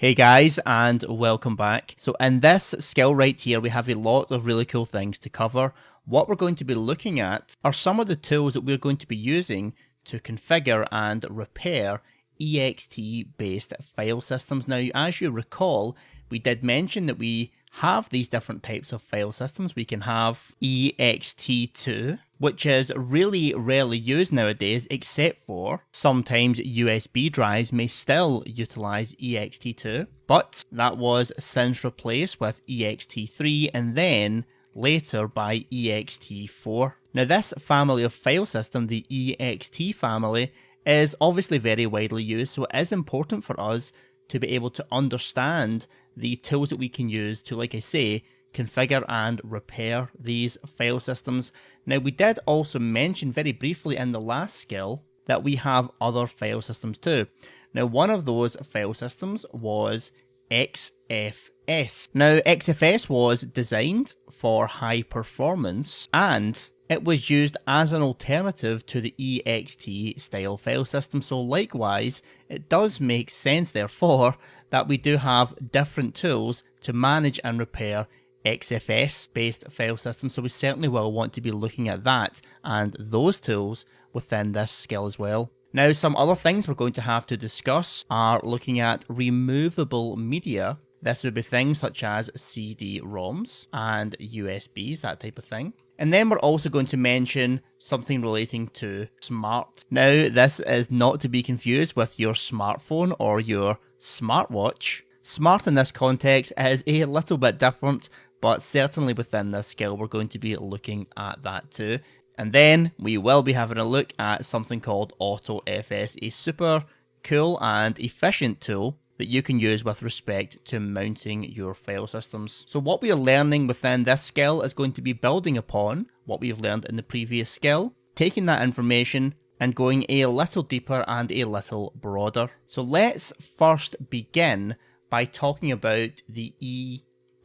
Hey guys, and welcome back. So in this skill right here, we have a lot of really cool things to cover. What we're going to be looking at are some of the tools that we're going to be using to configure and repair EXT based file systems. Now, as you recall, we did mention that we have these different types of file systems. We can have EXT2, which is really rarely used nowadays, except for sometimes USB drives may still utilize EXT2, but that was since replaced with EXT3 and then later by EXT4. Now this family of file system, the EXT family, is obviously very widely used, so it is important for us to be able to understand the tools that we can use to, like I say, configure and repair these file systems. Now, we did also mention very briefly in the last skill that we have other file systems too. Now, one of those file systems was XFS. Now, XFS was designed for high performance and it was used as an alternative to the EXT style file system. So likewise, it does make sense therefore that we do have different tools to manage and repair XFS based file systems. So we certainly will want to be looking at that and those tools within this skill as well. Now, some other things we're going to have to discuss are looking at removable media. This would be things such as CD-ROMs and USBs, that type of thing. And then we're also going to mention something relating to smart. Now, this is not to be confused with your smartphone or your smartwatch. Smart in this context is a little bit different, but certainly within this skill, we're going to be looking at that too. And then we will be having a look at something called AutoFS, a super cool and efficient tool that you can use with respect to mounting your file systems. So what we are learning within this skill is going to be building upon what we've learned in the previous skill, taking that information and going a little deeper and a little broader. So let's first begin by talking about the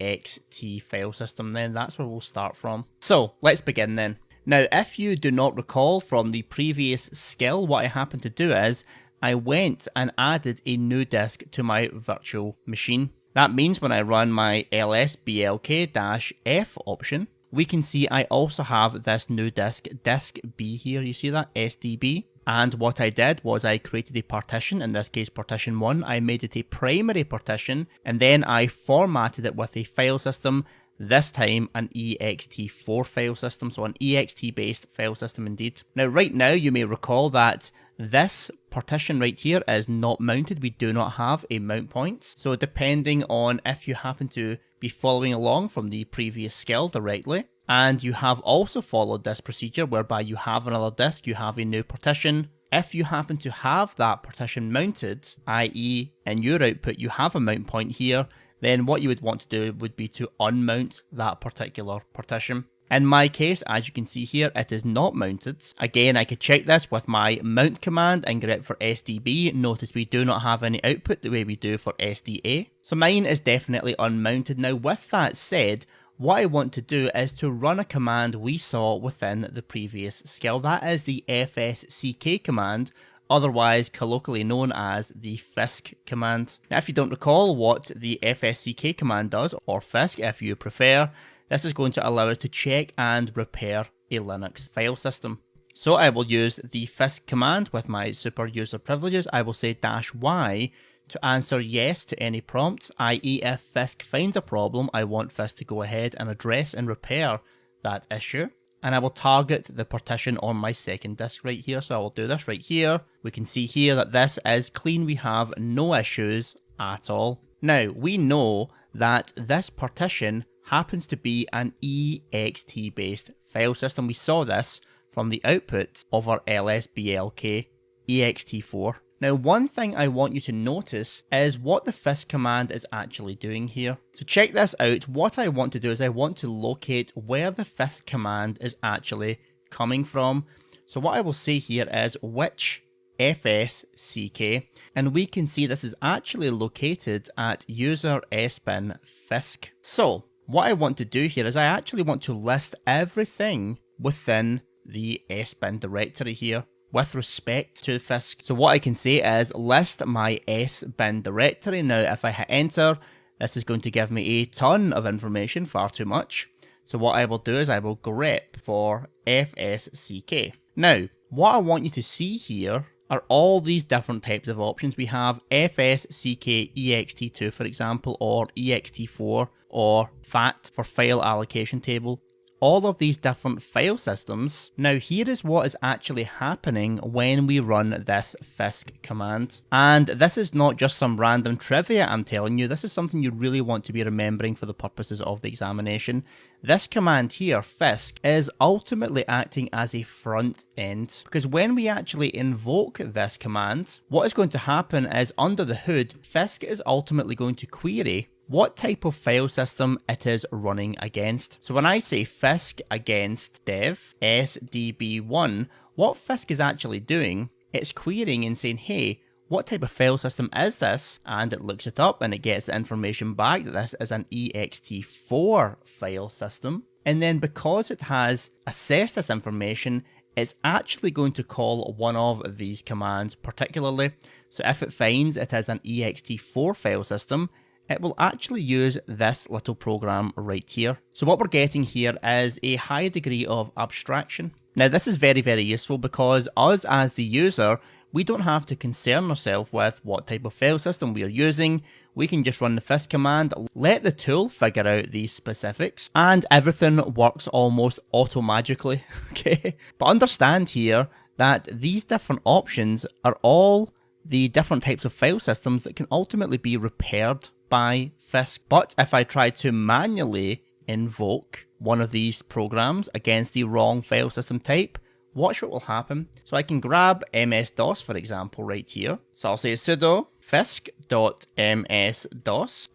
EXT file system then. That's where we'll start from. So let's begin then. Now, if you do not recall from the previous skill, what I happened to do is I went and added a new disk to my virtual machine. That means when I run my lsblk-f option, we can see I also have this new disk, disk B here, you see that, SDB. And what I did was I created a partition, in this case partition 1, I made it a primary partition, and then I formatted it with a file system, this time an ext4 file system, so an ext based file system indeed. Now right now you may recall that this partition right here is not mounted, we do not have a mount point. So depending on if you happen to be following along from the previous skill directly, and you have also followed this procedure whereby you have another disk, you have a new partition. If you happen to have that partition mounted, i.e. in your output you have a mount point here, then what you would want to do would be to unmount that particular partition. In my case, as you can see here, it is not mounted. Again, I could check this with my mount command and get it for SDB. Notice we do not have any output the way we do for SDA. So mine is definitely unmounted. Now with that said, what I want to do is to run a command we saw within the previous skill. That is the fsck command, otherwise colloquially known as the FISC command. Now if you don't recall what the fsck command does, or FISC if you prefer, this is going to allow us to check and repair a Linux file system. So I will use the FISC command with my super user privileges. I will say -y to answer yes to any prompts, i.e. if FISC finds a problem, I want FISC to go ahead and address and repair that issue. And I will target the partition on my second disk right here. So I will do this right here. We can see here that this is clean. We have no issues at all. Now, we know that this partition happens to be an EXT based file system. We saw this from the output of our lsblk ext4. Now, one thing I want you to notice is what the FISC command is actually doing here. To check this out, what I want to do is I want to locate where the FISC command is actually coming from. So what I will say here is which fsck, and we can see this is actually located at user sbin fisc. So what I want to do here is I actually want to list everything within the sbin directory here. with respect to Fisk. So what I can say is list my S bin directory. Now, if I hit enter, this is going to give me a ton of information, far too much. So what I will do is I will grep for fsck. Now, what I want you to see here are all these different types of options. We have fsck ext2, for example, or ext4, or fat for file allocation table. All of these different file systems. Now here is what is actually happening when we run this fisk command. And this is not just some random trivia I'm telling you, this is something you really want to be remembering for the purposes of the examination. This command here, fisk, is ultimately acting as a front end, because when we actually invoke this command, what is going to happen is under the hood, fisk is ultimately going to query what type of file system it is running against. So when I say fisk against dev sdb1, what fisk is actually doing, it's querying and saying, hey, what type of file system is this? And it looks it up and it gets the information back that this is an ext4 file system. And then because it has assessed this information, it's actually going to call one of these commands particularly. So if it finds it is an ext4 file system, it will actually use this little program right here. So what we're getting here is a high degree of abstraction. Now this is very, very useful because us as the user, we don't have to concern ourselves with what type of file system we are using. We can just run the fisk command, let the tool figure out these specifics, and everything works almost auto-magically, okay? But understand here that these different options are all the different types of file systems that can ultimately be repaired by fisk. But if I try to manually invoke one of these programs against the wrong file system type, watch what will happen. So I can grab ms-dos, for example, right here. So I'll say sudo fisk.ms-dos,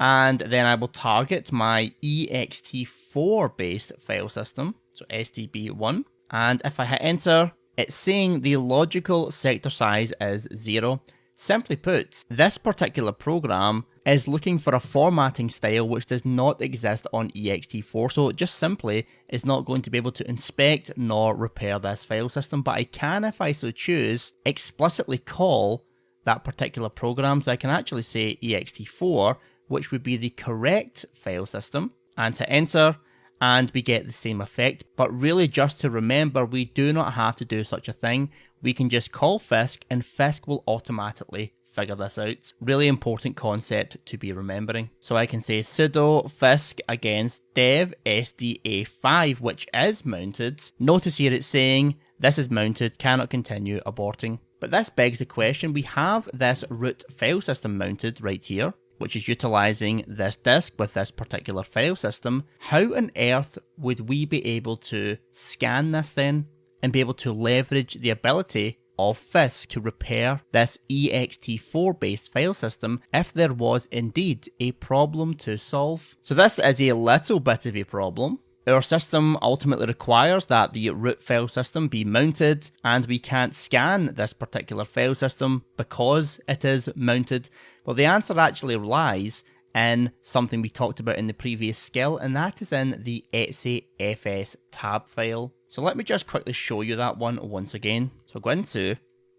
and then I will target my ext4 based file system, so sdb1. And if I hit enter, it's saying the logical sector size is 0. Simply put, this particular program is looking for a formatting style which does not exist on ext4, so it just simply is not going to be able to inspect nor repair this file system, but I can, if I so choose, explicitly call that particular program. So I can actually say ext4, which would be the correct file system, and hit enter, and we get the same effect. But really, just to remember, we do not have to do such a thing. We can just call fisk and fisk will automatically figure this out. Really important concept to be remembering. So I can say sudo fisk against dev sda5, which is mounted. Notice here it's saying this is mounted, cannot continue, aborting. But this begs the question, we have this root file system mounted right here, which is utilizing this disk with this particular file system. How on earth would we be able to scan this then and be able to leverage the ability of fisk to repair this ext4 based file system if there was indeed a problem to solve? So this is a little bit of a problem. Our system ultimately requires that the root file system be mounted, and we can't scan this particular file system because it is mounted. Well, the answer actually lies in something we talked about in the previous skill, and that is in the etc/fs tab file. So let me just quickly show you that one once again. So go into,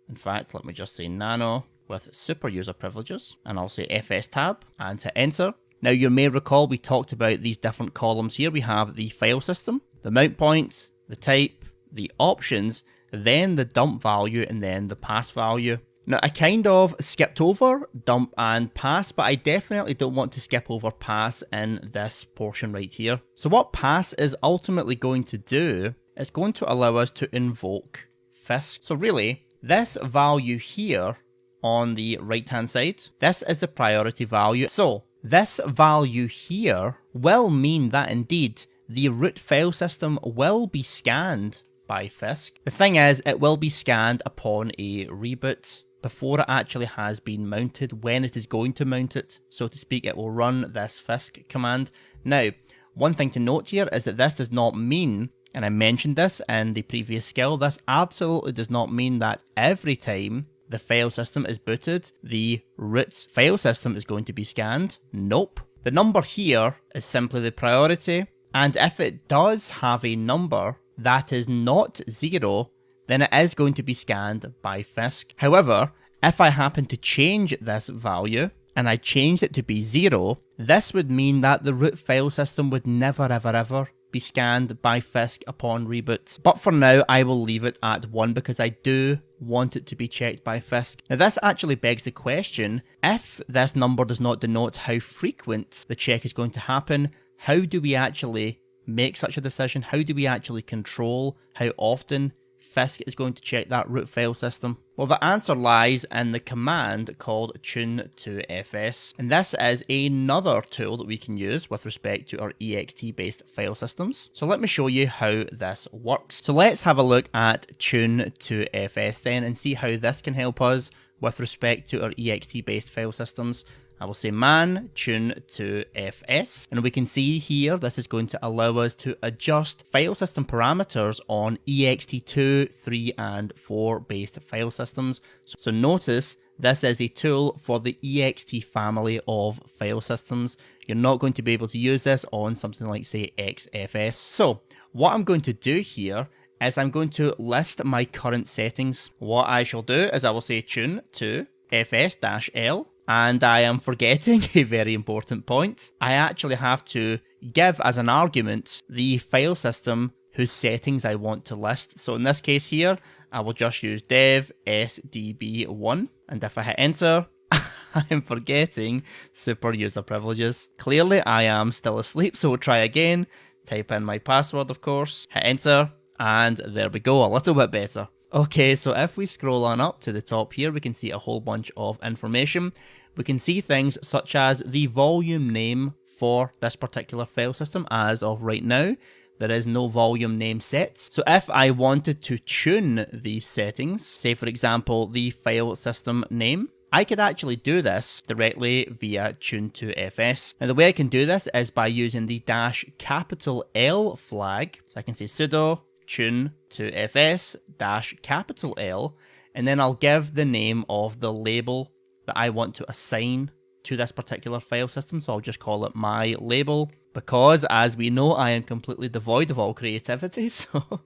in fact, let me just say nano with super user privileges, and I'll say fs tab and hit enter. Now you may recall we talked about these different columns here. We have the file system, the mount point, the type, the options, then the dump value, and then the pass value. Now I kind of skipped over dump and pass, but I definitely don't want to skip over pass in this portion right here. So what pass is ultimately going to do is going to allow us to invoke fisk. So really, this value here on the right hand side, this is the priority value. So this value here will mean that indeed the root file system will be scanned by fisk. The thing is, it will be scanned upon a reboot before it actually has been mounted. When it is going to mount it, so to speak, it will run this fisk command. Now, one thing to note here is that this does not mean, and I mentioned this in the previous skill, this absolutely does not mean that every time the file system is booted, the root file system is going to be scanned. Nope. The number here is simply the priority, and if it does have a number that is not 0, then it is going to be scanned by Fisk. However, if I happen to change this value, and I changed it to be 0, this would mean that the root file system would never ever be scanned by Fisk upon reboot. But for now, I will leave it at 1 because I do want it to be checked by Fisk. Now this actually begs the question, if this number does not denote how frequent the check is going to happen, how do we actually make such a decision? How do we actually control how often Fisk is going to check that root file system? Well, the answer lies in the command called tune to fs, and this is another tool that we can use with respect to our EXT based file systems. So let me show you how this works. So let's have a look at tune to fs then and see how this can help us with respect to our EXT based file systems. I will say man tune to fs, and we can see here this is going to allow us to adjust file system parameters on EXT2, 3 and 4 based file systems. So notice this is a tool for the EXT family of file systems. You're not going to be able to use this on something like say XFS. So what I'm going to do here is I'm going to list my current settings. What I shall do is I will say tune to fs-l, and I am forgetting a very important point. I actually have to give as an argument the file system whose settings I want to list. So in this case here, I will just use dev sdb1, and if I hit enter, I am forgetting super user privileges. Clearly I am still asleep, so we'll try again. Type in my password, of course, hit enter, and there we go, a little bit better. Okay, so if we scroll on up to the top here, we can see a whole bunch of information. We can see things such as the volume name for this particular file system. As of right now, there is no volume name set. So if I wanted to tune these settings, say for example, the file system name, I could actually do this directly via tune to fs. Now the way I can do this is by using the -L flag. So I can say sudo tune to fs -L, and then I'll give the name of the label that I want to assign to this particular file system. So I'll just call it my label, because as we know, I am completely devoid of all creativity, so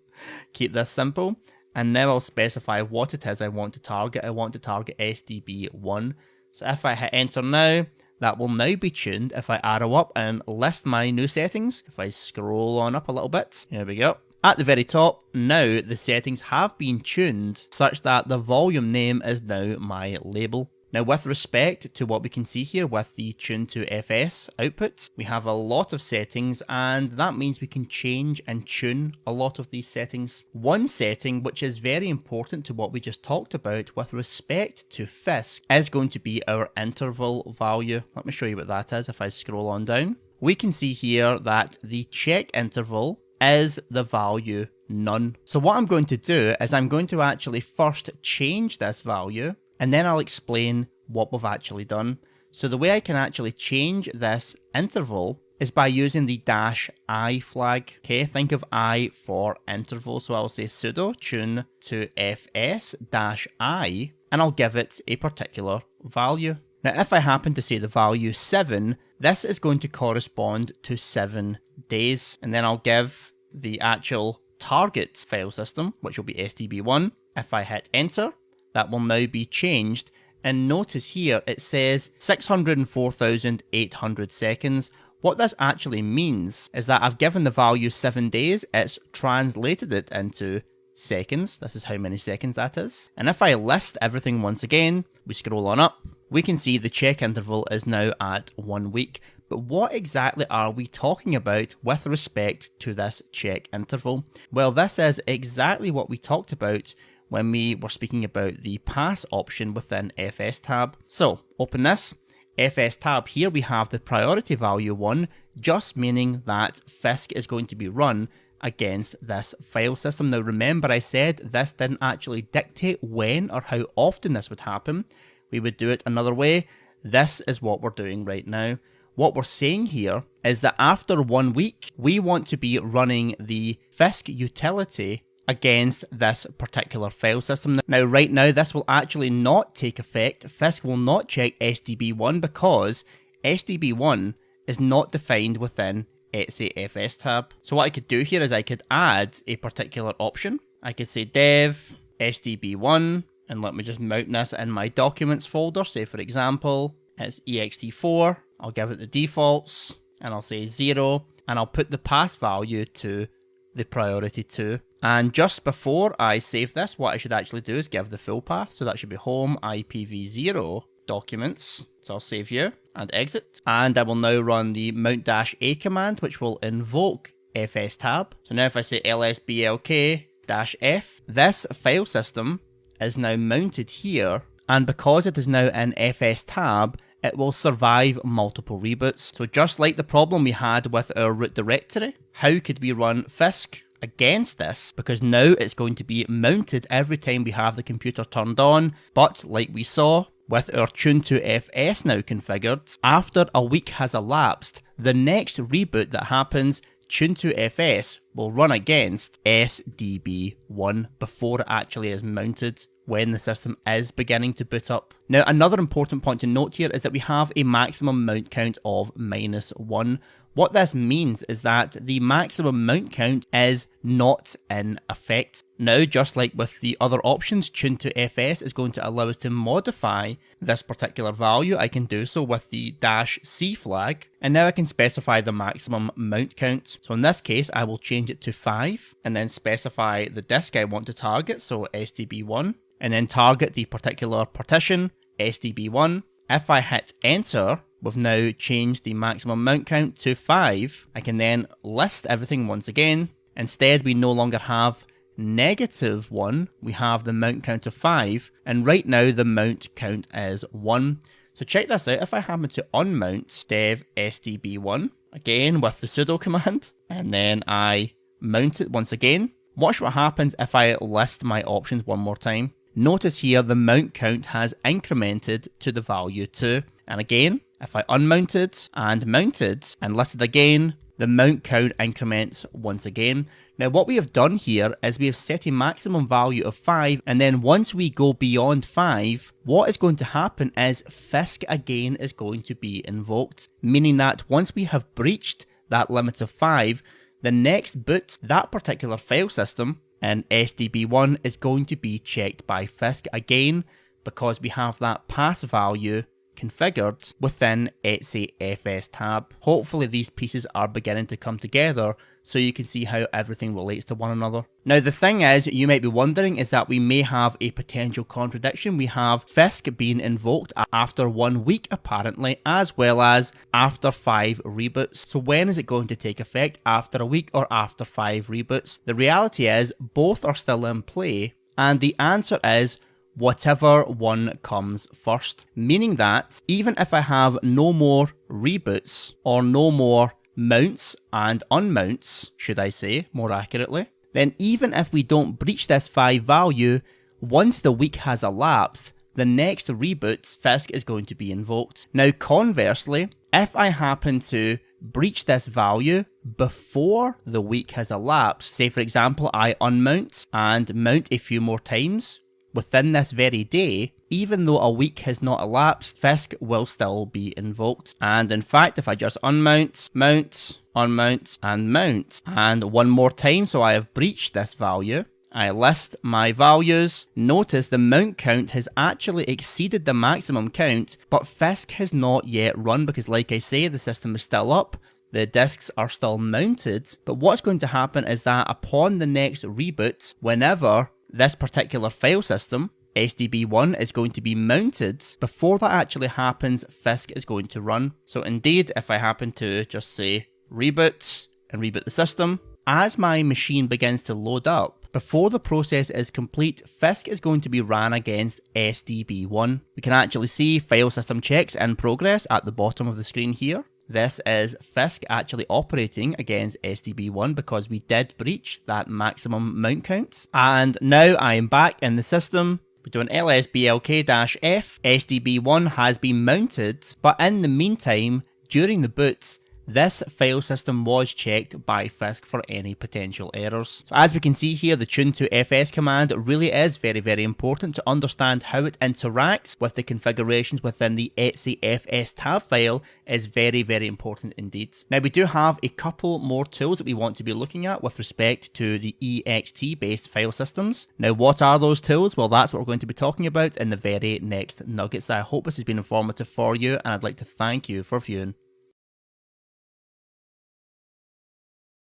keep this simple. And now I'll specify what it is I want to target. I want to target SDB1. So if I hit enter now, that will now be tuned. If I arrow up and list my new settings, if I scroll on up a little bit, here we go. At the very top, now the settings have been tuned such that the volume name is now my label. Now with respect to what we can see here with the tune to fs output, we have a lot of settings, and that means we can change and tune a lot of these settings. One setting which is very important to what we just talked about with respect to Fisk is going to be our interval value. Let me show you what that is. If I scroll on down, we can see here that the check interval is the value none. So what I'm going to do is I'm going to actually first change this value, and then I'll explain what we've actually done. So the way I can actually change this interval is by using the -I flag. Okay, think of I for interval. So I'll say sudo tune to fs-I, and I'll give it a particular value. Now if I happen to say the value 7, this is going to correspond to 7 days, and then I'll give the actual target file system, which will be SDB1. If I hit enter, that will now be changed, and notice here it says 604,800 seconds. What this actually means is that I've given the value 7 days, it's translated it into seconds. This is how many seconds that is. And if I list everything once again, we scroll on up, we can see the check interval is now at 1 week. But what exactly are we talking about with respect to this check interval? Well, this is exactly what we talked about when we were speaking about the pass option within FS tab. So open this, FS tab, here we have the priority value 1, just meaning that Fisk is going to be run against this file system. Now remember, I said this didn't actually dictate when or how often this would happen. We would do it another way. This is what we're doing right now. What we're saying here is that after 1 week, we want to be running the Fisk utility against this particular file system. Now right now this will actually not take effect. Fisk will not check SDB1 because SDB1 is not defined within EXT FS tab. So what I could do here is I could add a particular option. I could say dev SDB1, and let me just mount this in my documents folder. Say for example, it's ext4. I'll give it the defaults, and I'll say 0, and I'll put the pass value to the priority 2. And just before I save this, what I should actually do is give the full path. So that should be home IPv0 documents. So I'll save you and exit. And I will now run the mount-a command, which will invoke fs tab. So now if I say lsblk-f, this file system is now mounted here. And because it is now in fs tab, it will survive multiple reboots. So just like the problem we had with our root directory, how could we run fisk against this? Because now it's going to be mounted every time we have the computer turned on. But like we saw, with our tune2fs now configured, after a week has elapsed, the next reboot that happens, tune2fs will run against SDB1 before it actually is mounted when the system is beginning to boot up. Now, another important point to note here is that we have a maximum mount count of -1. What this means is that the maximum mount count is not in effect. Now, just like with the other options, tune2fs is going to allow us to modify this particular value. I can do so with the -c flag, and now I can specify the maximum mount count. So in this case, I will change it to 5, and then specify the disk I want to target, so SDB1, and then target the particular partition, SDB1. If I hit enter, we've now changed the maximum mount count to 5. I can then list everything once again. Instead, we no longer have -1, we have the mount count of 5, and right now the mount count is 1. So check this out. If I happen to unmount dev SDB1, again with the sudo command, and then I mount it once again, watch what happens if I list my options one more time. Notice here the mount count has incremented to the value 2. And again, if I unmounted and mounted and listed again, the mount count increments once again. Now what we have done here is we have set a maximum value of 5, and then once we go beyond 5, what is going to happen is fisk again is going to be invoked, meaning that once we have breached that limit of 5, the next boot, that particular file system in SDB1 is going to be checked by fisk again, because we have that pass value configured within EXT fs tab. Hopefully these pieces are beginning to come together so you can see how everything relates to one another. Now the thing is, you might be wondering, is that we may have a potential contradiction. We have fisk being invoked after 1 week apparently, as well as after 5 reboots. So when is it going to take effect, after a week or after 5 reboots? The reality is both are still in play, and the answer is whatever one comes first. Meaning that even if I have no more reboots or no more mounts and unmounts, should I say more accurately, then even if we don't breach this 5 value, once the week has elapsed, the next reboot fisk is going to be invoked. Now conversely, if I happen to breach this value before the week has elapsed, say for example I unmount and mount a few more times within this very day, even though a week has not elapsed, fisk will still be invoked. And in fact, if I just unmount, mount, unmount, and mount, and one more time, so I have breached this value, I list my values, notice the mount count has actually exceeded the maximum count, but fisk has not yet run because, like I say, the system is still up, the disks are still mounted, but what's going to happen is that upon the next reboot, whenever this particular file system, SDB1, is going to be mounted, before that actually happens, fisk is going to run. So indeed, if I happen to just say reboot and reboot the system, as my machine begins to load up, before the process is complete, fisk is going to be ran against SDB1. We can actually see file system checks in progress at the bottom of the screen here. This is fisk actually operating against SDB1 because we did breach that maximum mount count. And now I am back in the system. We're doing lsblk-f. SDB1 has been mounted, but in the meantime, during the boot, this file system was checked by Fisk for any potential errors. So as we can see here, the tune2fs command really is very important to understand how it interacts with the configurations within the etcfs tab file is very important indeed. Now we do have a couple more tools that we want to be looking at with respect to the EXT based file systems. Now what are those tools? Well, that's what we're going to be talking about in the very next nuggets. I hope this has been informative for you, and I'd like to thank you for viewing.